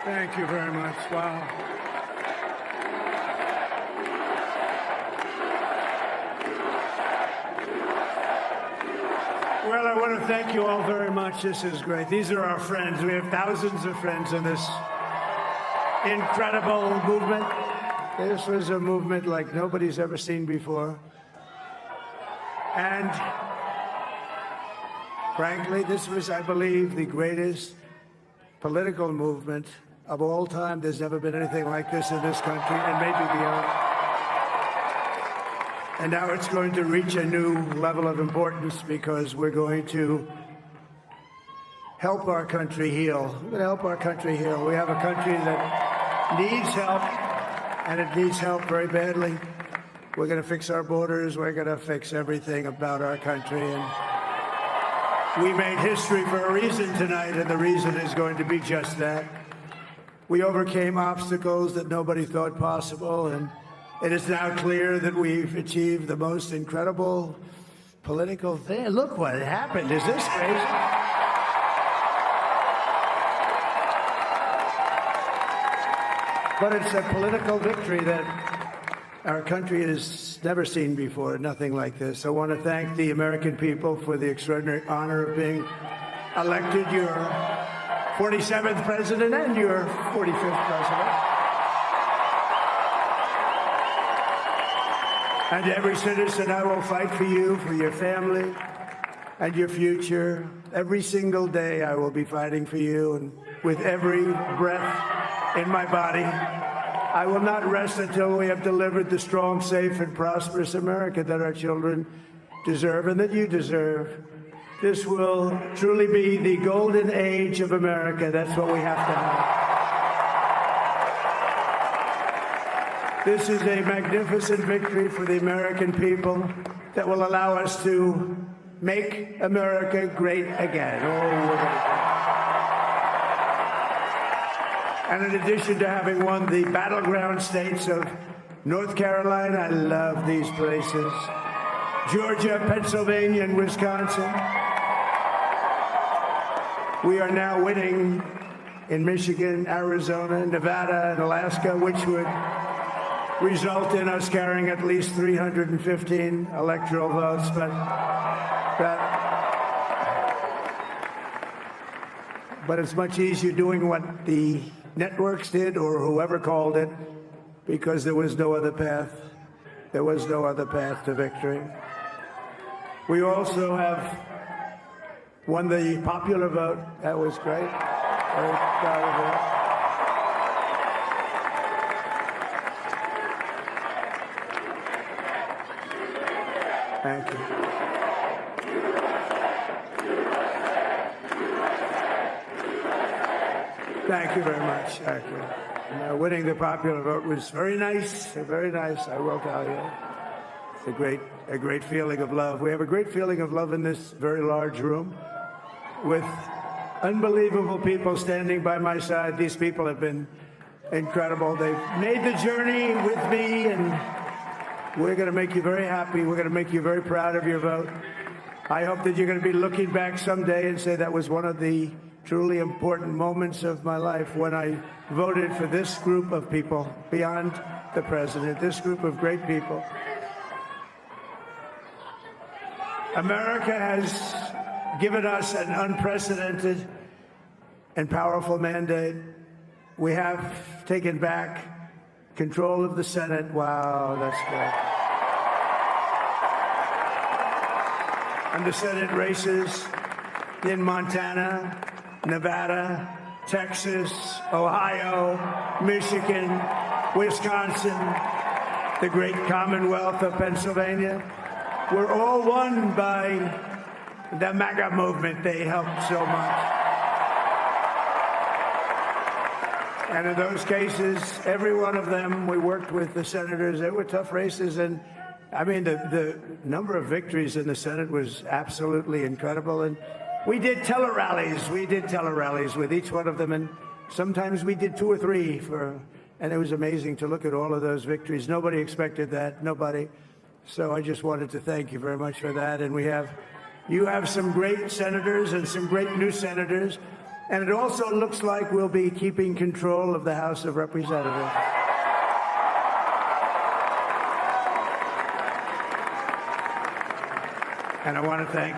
Thank you very much. Wow. Well, I want to thank you all very much. This is great. These are our friends. We have thousands of friends in this incredible movement. This was a movement like nobody's ever seen before. And frankly, this was, I believe, the greatest political movement of all time. There's never been anything like this in this country, and maybe beyond. And now it's going to reach a new level of importance because we're going to help our country heal. We're going to help our country heal. We have a country that needs help, and it needs help very badly. We're going to fix our borders. We're going to fix everything about our country. And we made history for a reason tonight, and the reason is going to be just that. We overcame obstacles that nobody thought possible, and it is now clear that we've achieved the most incredible political thing. Look what happened. Is this crazy? But it's a political victory that our country has never seen before, nothing like this. I want to thank the American people for the extraordinary honor of being elected your 47th president and your 45th president. And every citizen, I will fight for you, for your family, and your future. Every single day I will be fighting for you, and with every breath in my body, I will not rest until we have delivered the strong, safe, and prosperous America that our children deserve and that you deserve. This will truly be the golden age of America. That's what we have to have. This is a magnificent victory for the American people that will allow us to make America great again. And in addition to having won the battleground states of North Carolina, I love these places, Georgia, Pennsylvania, and Wisconsin, we are now winning in Michigan, Arizona, Nevada, and Alaska, which would result in us carrying at least 315 electoral votes, but it's much easier doing what the networks did or whoever called it, because there was no other path. There was no other path to victory. We also have won the popular vote. That was great. Very proud of that. Thank you. Thank you very much. Thank you. Winning the popular vote was very nice, I will tell you. It's a great feeling of love. We have a great feeling of love in this very large room with unbelievable people standing by my side. These people have been incredible. They've made the journey with me, and we're going to make you very happy. We're going to make you very proud of your vote. I hope that you're going to be looking back someday and say that was one of the truly important moments of my life when I voted for this group of people beyond the president, this group of great people. America has given us an unprecedented and powerful mandate. We have taken back control of the Senate. Wow, that's great. And the Senate races in Montana, Nevada, Texas, Ohio, Michigan, Wisconsin, the great Commonwealth of Pennsylvania, were all won by the MAGA movement. They helped so much. And in those cases, every one of them, we worked with the senators. They were tough races. And I mean, the number of victories in the Senate was absolutely incredible. And we did tele-rallies. We did tele-rallies with each one of them. And sometimes we did 2 or 3 and it was amazing to look at all of those victories. Nobody expected that. Nobody. So I just wanted to thank you very much for that. And you have some great senators and some great new senators. And it also looks like we'll be keeping control of the House of Representatives. And I want to thank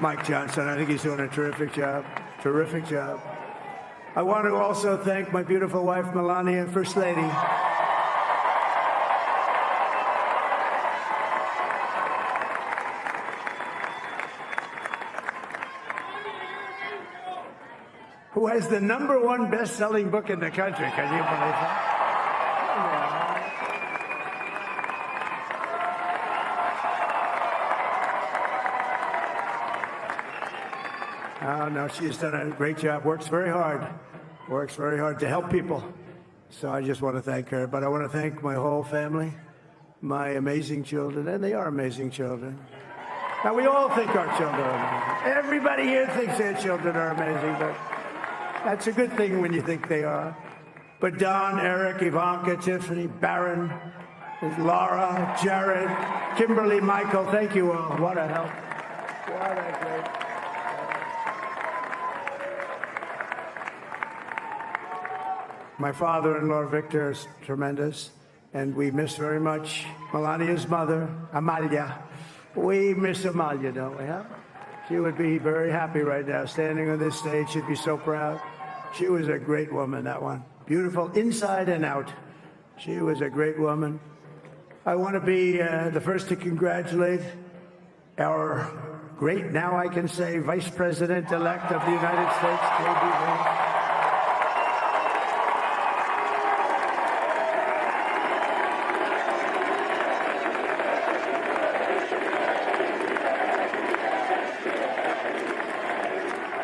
Mike Johnson. I think he's doing a terrific job. Terrific job. I want to also thank my beautiful wife, Melania, First Lady. Who has the #1 best-selling book in the country. Can you believe that? Oh, no, she's done a great job. Works very hard to help people. So I just want to thank her. But I want to thank my whole family, my amazing children, and they are amazing children. Now, we all think our children are amazing. Everybody here thinks their children are amazing, but that's a good thing when you think they are. But Don, Eric, Ivanka, Tiffany, Barron, Laura, Jared, Kimberly, Michael, thank you all. What a help. What a great. My father-in-law, Victor, is tremendous, and we miss very much Melania's mother, Amalia. We miss Amalia, don't we, huh? She would be very happy right now, standing on this stage. She'd be so proud. She was a great woman, that one. Beautiful inside and out. She was a great woman. I want to be the first to congratulate our great, now I can say, Vice President-elect of the United States, J.D. Vance.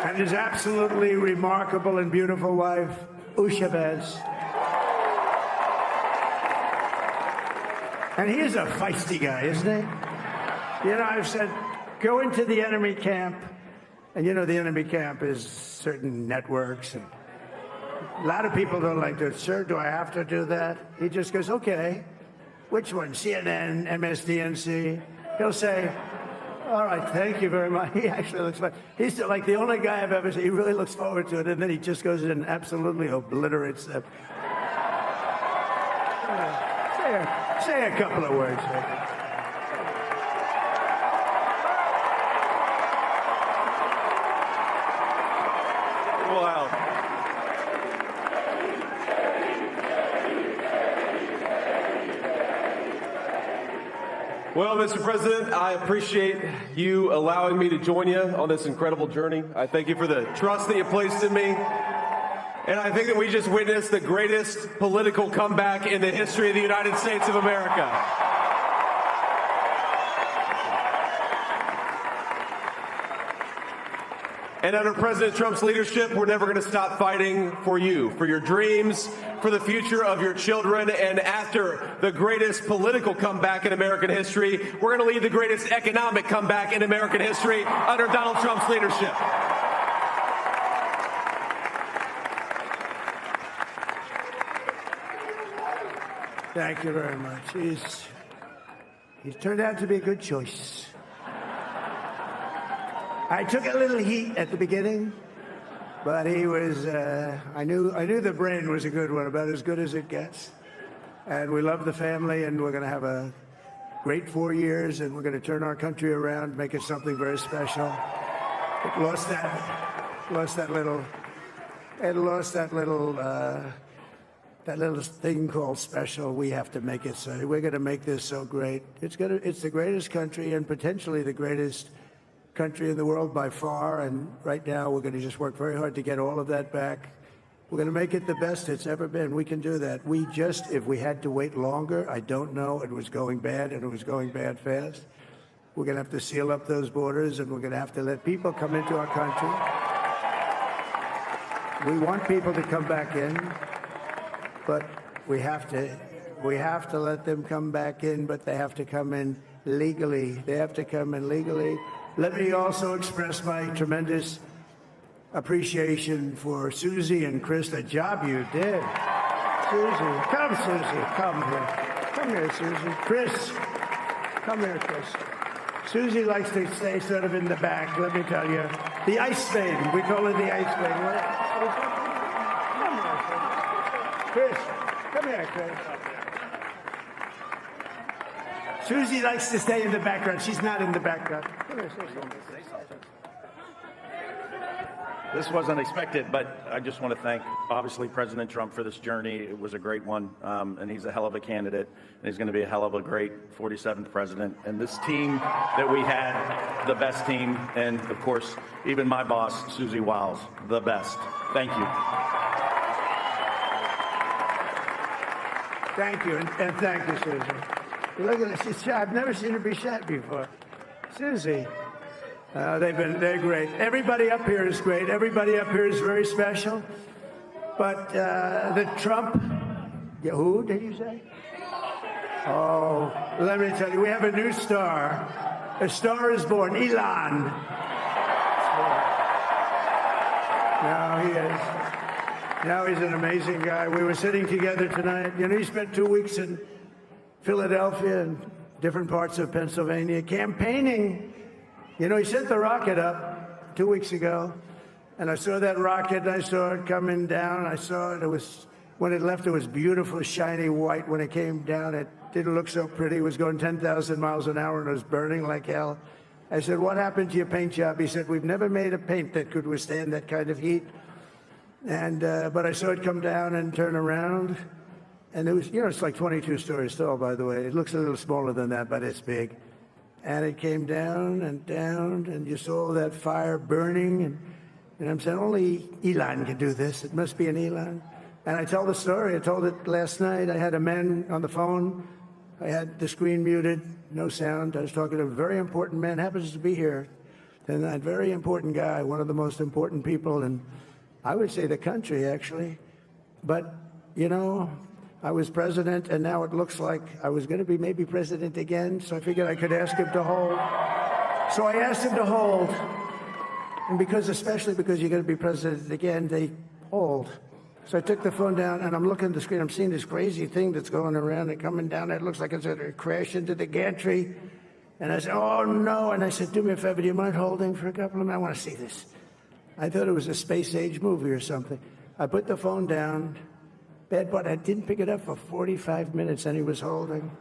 And his absolutely remarkable and beautiful wife, Usha Vance. And he is a feisty guy, isn't he? You know, I've said, go into the enemy camp. And you know, the enemy camp is certain networks. And a lot of people don't like to, sir, do I have to do that? He just goes, okay. Which one? CNN, MSDNC? He'll say, all right, thank you very much. He actually looks like, he's like the only guy I've ever seen. He really looks forward to it, and then he just goes in and absolutely obliterates them. Say a couple of words. Wow. Well, Mr. President, I appreciate you allowing me to join you on this incredible journey. I thank you for the trust that you placed in me. And I think that we just witnessed the greatest political comeback in the history of the United States of America. And under President Trump's leadership, we're never going to stop fighting for you, for your dreams, for the future of your children. And after the greatest political comeback in American history, we're going to lead the greatest economic comeback in American history under Donald Trump's leadership. Thank you very much. He's turned out to be a good choice. I took a little heat at the beginning, but he was, I knew the brain was a good one, about as good as it gets. And we love the family, and we're going to have a great 4 years, and we're going to turn our country around, make it something very special. It lost that little thing called special. We have to make it so. We're going to make this so great. It's the greatest country, and potentially the greatest country in the world by far. And right now, we're going to just work very hard to get all of that back. We're going to make it the best it's ever been. We can do that. If we had to wait longer, I don't know. It was going bad, and it was going bad fast. We're going to have to seal up those borders, and we're going to have to let people come into our country. We want people to come back in. But we have to let them come back in, but they have to come in legally. They have to come in legally. Let me also express my tremendous appreciation for Susie and Chris, the job you did. Susie, come here. Come here, Susie. Chris, come here, Chris. Susie likes to stay sort of in the back, let me tell you. The ice maiden, we call her the ice maiden. Chris, come here, Chris. Susie likes to stay in the background. She's not in the background. Come here, say something. This wasn't expected, but I just want to thank, obviously, President Trump for this journey. It was a great one, and he's a hell of a candidate, and he's going to be a hell of a great 47th president. And this team that we had, the best team, and, of course, even my boss, Susie Wiles, the best. Thank you. Thank you, and thank you, Susie. Look at this. She's shy. I've never seen her be shy before. Susie. They're great. Everybody up here is great. Everybody up here is very special. But the Trump, who did you say? Oh, let me tell you, we have a new star. A star is born, Elon. Now he is. Now he's an amazing guy. We were sitting together tonight. You know, he spent 2 weeks in Philadelphia and different parts of Pennsylvania campaigning. You know, he sent the rocket up 2 weeks ago, and I saw that rocket, and I saw it coming down. I saw it. It was, when it left, it was beautiful, shiny white. When it came down, it didn't look so pretty. It was going 10,000 miles an hour, and it was burning like hell. I said, what happened to your paint job? He said, we've never made a paint that could withstand that kind of heat. And but I saw it come down and turn around, and it was, you know, it's like 22 stories tall, by the way. It looks a little smaller than that, but it's big. And it came down, and you saw that fire burning, and I'm saying, only Elon can do this. It must be an Elon. And I tell the story. I told it last night. I had a man on the phone. I had the screen muted, no sound. I was talking to a very important man, happens to be here, and a very important guy, one of the most important people in, I would say, the country, actually. But, you know, I was president, and now it looks like I was going to be maybe president again, so I figured I could ask him to hold. So I asked him to hold, and especially because you're going to be president again, they hold. So I took the phone down, and I'm looking at the screen. I'm seeing this crazy thing that's going around and coming down. It looks like it's going to crash into the gantry. And I said, oh, no. And I said, do me a favor, do you mind holding for a couple of minutes? I want to see this. I thought it was a space-age movie or something. I put the phone down. Bad part, I didn't pick it up for 45 minutes, and he was holding.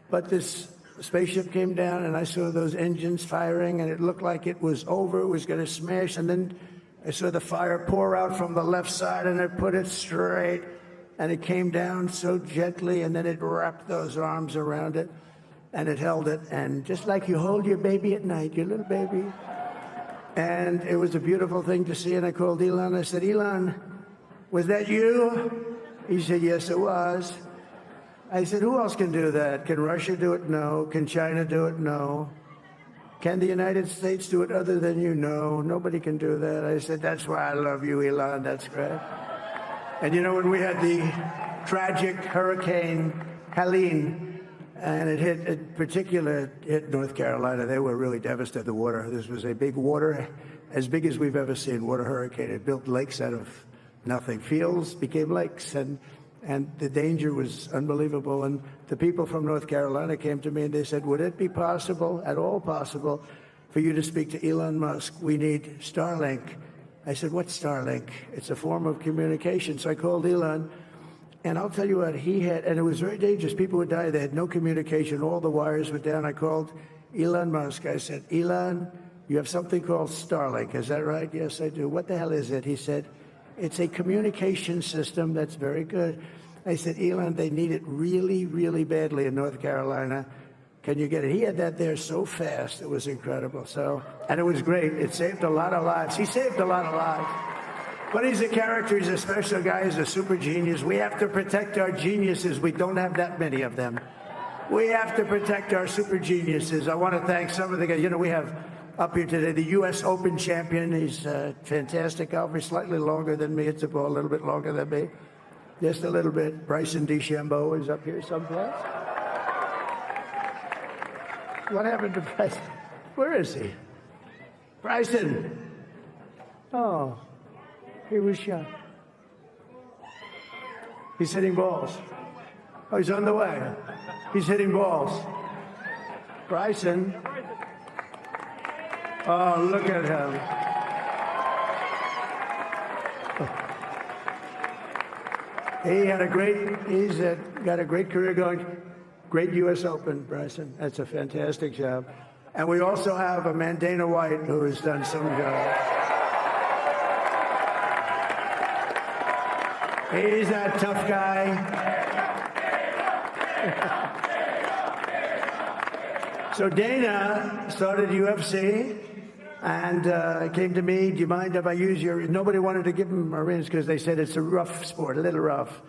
But this spaceship came down, and I saw those engines firing, and it looked like it was over. It was going to smash, and then I saw the fire pour out from the left side, and it put it straight, and it came down so gently, and then it wrapped those arms around it, and it held it, and just like you hold your baby at night, your little baby. And it was a beautiful thing to see, and I called Elon. I said, Elon, was that you? He said, yes, it was. I said, who else can do that? Can Russia do it? No. Can China do it? No. Can the United States do it other than you? No. Nobody can do that. I said, that's why I love you, Elon. That's great. And you know, when we had the tragic Hurricane Helene, and it hit North Carolina, they were really devastated. The water, this was a big water, as big as we've ever seen, water hurricane. It built lakes out of nothing. Fields became lakes, and the danger was unbelievable. And the people from North Carolina came to me and they said, would it be possible, at all possible, for you to speak to Elon Musk? We need Starlink. I said, what's Starlink? It's a form of communication. So I called Elon, and I'll tell you what, he had, and it was very dangerous. People would die. They had no communication. All the wires were down. I called Elon Musk. I said, Elon, you have something called Starlink. Is that right? Yes, I do. What the hell is it? He said, it's a communication system that's very good. I said, Elon, they need it really, really badly in North Carolina. Can you get it? He had that there so fast. It was incredible. So, and it was great. It saved a lot of lives. He saved a lot of lives. But he's a character. He's a special guy. He's a super genius. We have to protect our geniuses. We don't have that many of them. We have to protect our super geniuses. I want to thank some of the guys. You know, we have up here today the U.S. Open champion. He's fantastic golfer. He's slightly longer than me. It's a ball a little bit longer than me. Just a little bit. Bryson DeChambeau is up here someplace. What happened to Bryson? Where is he? Bryson. Oh, he was shot. He's hitting balls. Oh, he's on the way. He's hitting balls. Bryson. Oh, look at him. He's got a great career going. Great U.S. Open, Bryson. That's a fantastic job. And we also have a man, Dana White, who has done some job. He's a tough guy. So Dana started UFC and came to me, do you mind if I use your... Nobody wanted to give him Marines because they said it's a rough sport, a little rough.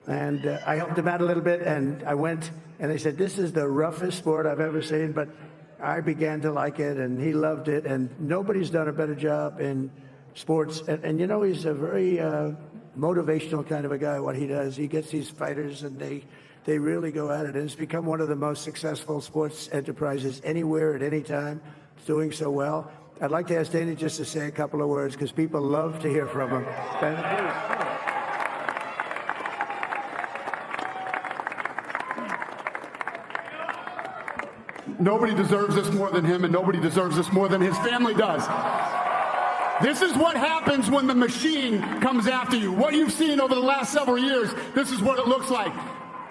And I helped him out a little bit, and I went, and they said, this is the roughest sport I've ever seen, but I began to like it, and he loved it, and nobody's done a better job in sports. And you know, he's a very motivational kind of a guy, what he does. He gets these fighters, and they really go at it. And it's become one of the most successful sports enterprises anywhere at any time. It's doing so well. I'd like to ask Dana just to say a couple of words, because people love to hear from him. Nobody deserves this more than him, and nobody deserves this more than his family does. This is what happens when the machine comes after you. What you've seen over the last several years, this is what it looks like.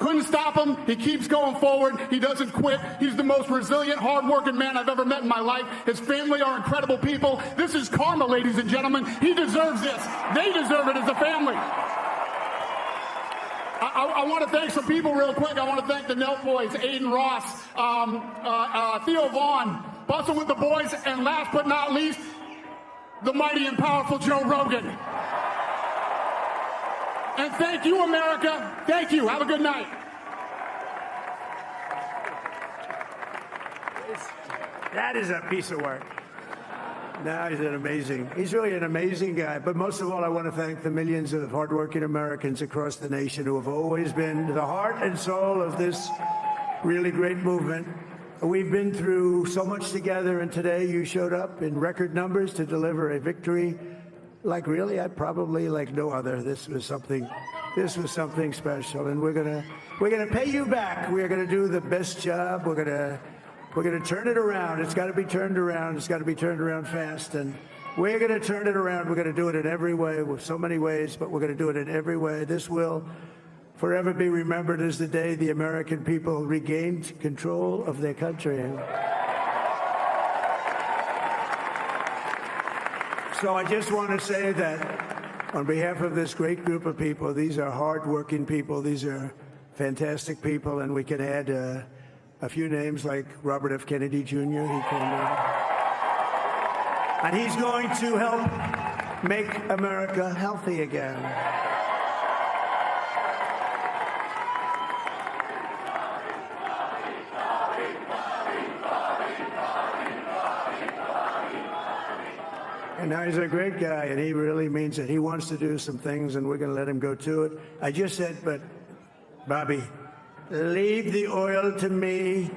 Couldn't stop him. He keeps going forward. He doesn't quit. He's the most resilient, hard-working man I've ever met in my life. His family are incredible people. This is karma, ladies and gentlemen. He deserves this. They deserve it as a family. I want to thank some people real quick. I want to thank the Nelt boys, Aiden Ross, Theo Vaughn, Bustle with the Boys, and last but not least, the mighty and powerful Joe Rogan. And thank you, America. Thank you. Have a good night. That is a piece of work. No, he's really an amazing guy. But most of all, I want to thank the millions of hardworking Americans across the nation who have always been the heart and soul of this really great movement. We've been through so much together, and today you showed up in record numbers to deliver a victory like really, probably like no other. This was something special, and we're gonna pay you back. We're gonna do the best job. We're gonna turn it around. It's got to be turned around. It's got to be turned around fast, and we're gonna turn it around. We're gonna do it in every way, with so many ways, but we're gonna do it in every way. This will forever be remembered as the day the American people regained control of their country. So I just want to say that on behalf of this great group of people, these are hard-working people. These are fantastic people, and we can add a few names like Robert F. Kennedy Jr. He came in. And he's going to help make America healthy again. And now he's a great guy, and he really means it. He wants to do some things, and we're going to let him go to it. I just said, but, Bobby, leave the oil to me.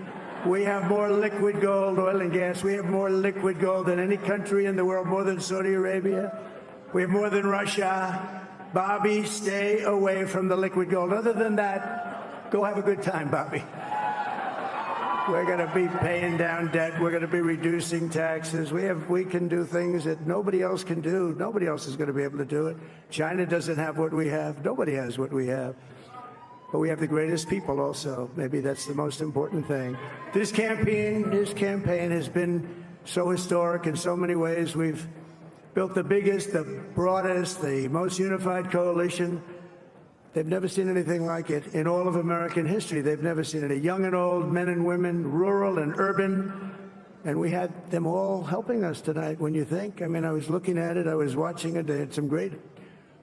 We have more liquid gold, oil and gas. We have more liquid gold than any country in the world, more than Saudi Arabia. We have more than Russia. Bobby, stay away from the liquid gold. Other than that, go have a good time, Bobby. We're going to be paying down debt. We're going to be reducing taxes. We can do things that nobody else can do. Nobody else is going to be able to do it. China doesn't have what we have. Nobody has what we have. But we have the greatest people also. Maybe that's the most important thing. This campaign has been so historic in so many ways. We've built the biggest, the broadest, the most unified coalition. They've never seen anything like it in all of American history. They've never seen it. Young and old, men and women, rural and urban. And we had them all helping us tonight, when you think. I mean, I was looking at it. I was watching it. They had some great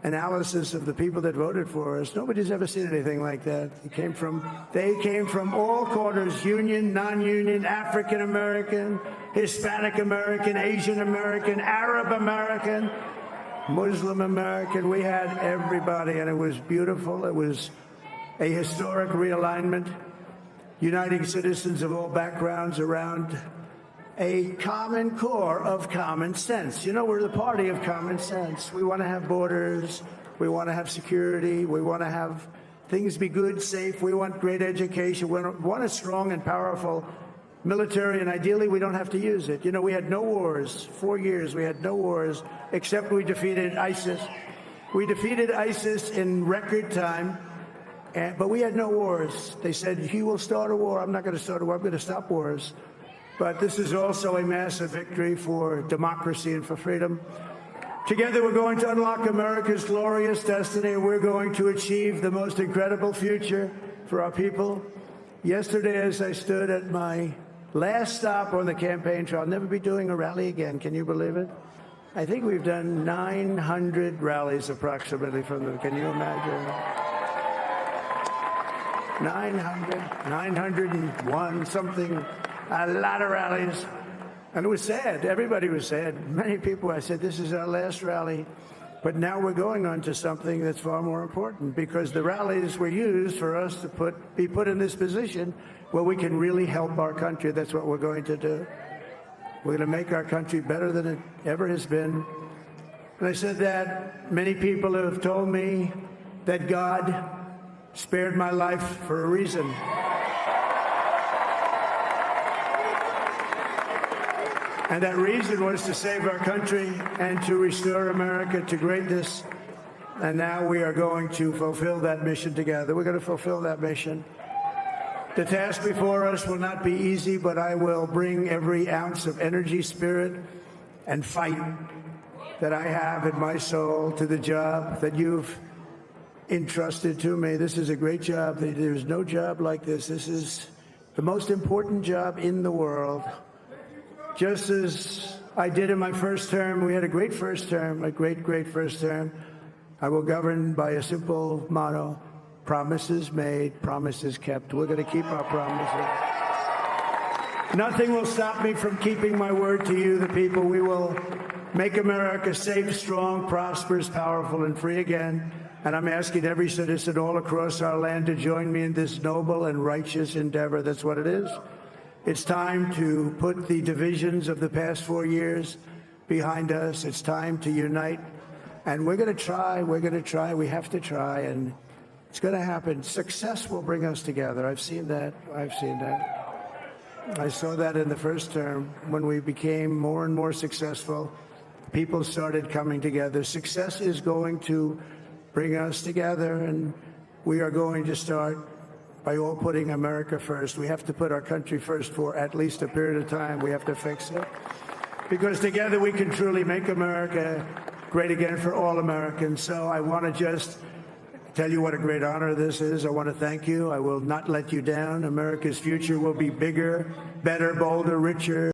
analysis of the people that voted for us. Nobody's ever seen anything like that. They came from all corners, union, non-union, African American, Hispanic American, Asian American, Arab American, Muslim American. We had everybody, and it was beautiful. It was a historic realignment, uniting citizens of all backgrounds around a common core of common sense. You know, we're the party of common sense. We want to have borders. We want to have security. We want to have things be good, safe. We want great education. We want a strong and powerful military, and ideally we don't have to use it. You know, we had no wars. 4 years we had no wars, except we defeated ISIS. We defeated ISIS in record time, but we had no wars. They said, he will start a war. I'm not going to start a war. I'm going to stop wars. But this is also a massive victory for democracy and for freedom. Together, we're going to unlock America's glorious destiny, and we're going to achieve the most incredible future for our people. Yesterday, as I stood at my last stop on the campaign trail, I'll never be doing a rally again. Can you believe it? I think we've done 900 rallies approximately from them. Can you imagine? 901, something, a lot of rallies. And it was sad. Everybody was sad. Many people, I said, this is our last rally. But now we're going on to something that's far more important, because the rallies were used for us to be put in this position where we can really help our country. That's what we're going to do. We're going to make our country better than it ever has been. And I said that many people have told me that God spared my life for a reason. And that reason was to save our country and to restore America to greatness. And now we are going to fulfill that mission together. We're going to fulfill that mission. The task before us will not be easy, but I will bring every ounce of energy, spirit, and fight that I have in my soul to the job that you've entrusted to me. This is a great job. There's no job like this. This is the most important job in the world. Just as I did in my first term, we had a great first term, a great, great first term. I will govern by a simple motto: promises made, promises kept. We're going to keep our promises. Nothing will stop me from keeping my word to you, the people. We will make America safe, strong, prosperous, powerful, and free again. And I'm asking every citizen all across our land to join me in this noble and righteous endeavor. That's what it is. It's time to put the divisions of the past 4 years behind us. It's time to unite. And we're going to try. We're going to try. We have to try. And it's going to happen. Success will bring us together. I've seen that. I've seen that. I saw that in the first term. When we became more and more successful, people started coming together. Success is going to bring us together, and we are going to start by all putting America first. We have to put our country first for at least a period of time. We have to fix it. Because together we can truly make America great again for all Americans. So I want to just tell you what a great honor this is. I want to thank you. I will not let you down. America's future will be bigger, better, bolder, richer.